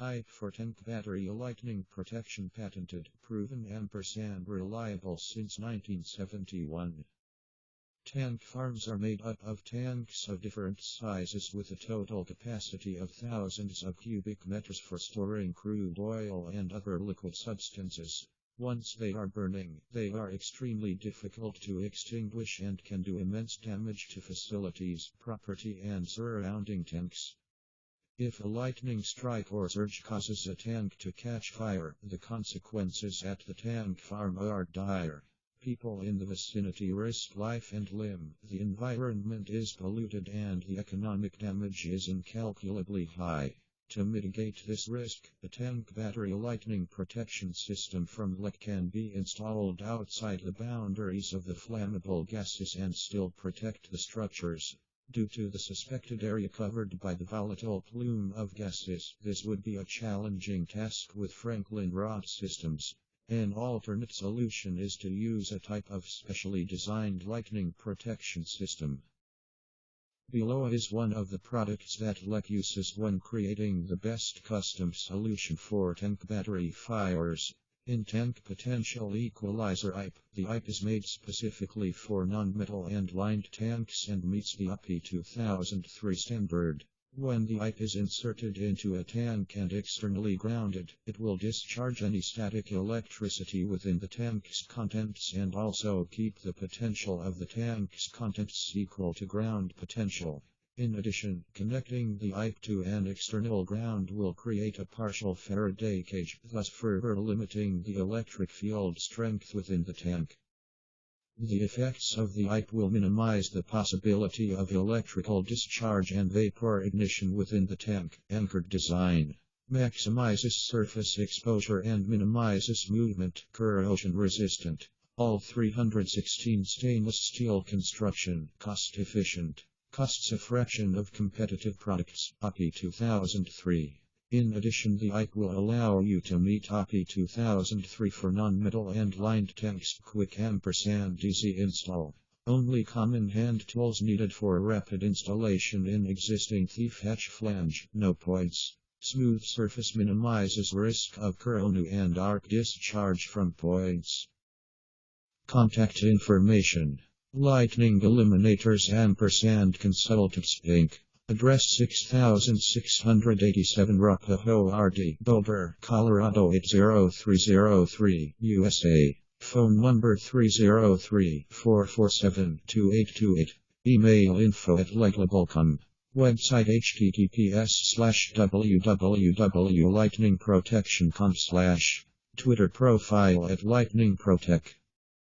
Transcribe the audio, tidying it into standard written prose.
IPE for tank battery lightning protection patented, proven & reliable since 1971. Tank farms are made up of tanks of different sizes with a total capacity of thousands of cubic meters for storing crude oil and other liquid substances. Once they are burning, they are extremely difficult to extinguish and can do immense damage to facilities, property and surrounding tanks. If a lightning strike or surge causes a tank to catch fire, the consequences at the tank farm are dire. People in the vicinity risk life and limb, the environment is polluted and the economic damage is incalculably high. To mitigate this risk, a tank battery lightning protection system from lead can be installed outside the boundaries of the flammable gases and still protect the structures. Due to the suspected area covered by the volatile plume of gases, this would be a challenging task with Franklin rod systems. An alternate solution is to use a type of specially designed lightning protection system. Below is one of the products that LEC uses when creating the best custom solution for tank battery fires. In Tank Potential Equalizer IPE, the IPE is made specifically for non-metal and lined tanks and meets the IPE 2003 standard. When the IPE is inserted into a tank and externally grounded, it will discharge any static electricity within the tank's contents and also keep the potential of the tank's contents equal to ground potential. In addition, connecting the IPE to an external ground will create a partial Faraday cage, thus further limiting the electric field strength within the tank. The effects of the IPE will minimize the possibility of electrical discharge and vapor ignition within the tank. Anchored design maximizes surface exposure and minimizes movement. Corrosion resistant. All 316 stainless steel construction. Cost efficient. Costs a fraction of competitive products. IPE 2003. In addition, the IPE will allow you to meet IPE 2003 for non-metal and lined tanks. Quick & easy install. Only common hand tools needed for rapid installation in existing thief hatch flange. No points. Smooth surface minimizes risk of corrosion and arc discharge from points. Contact information. Lightning Eliminators & Consultants Inc. Address 6687 Arapahoe RD, Boulder, Colorado 80303, USA. Phone number 303-447-2828. Email info@leglabel.com. Website https://www.lightningprotection.com/. Twitter profile @lightningprotec.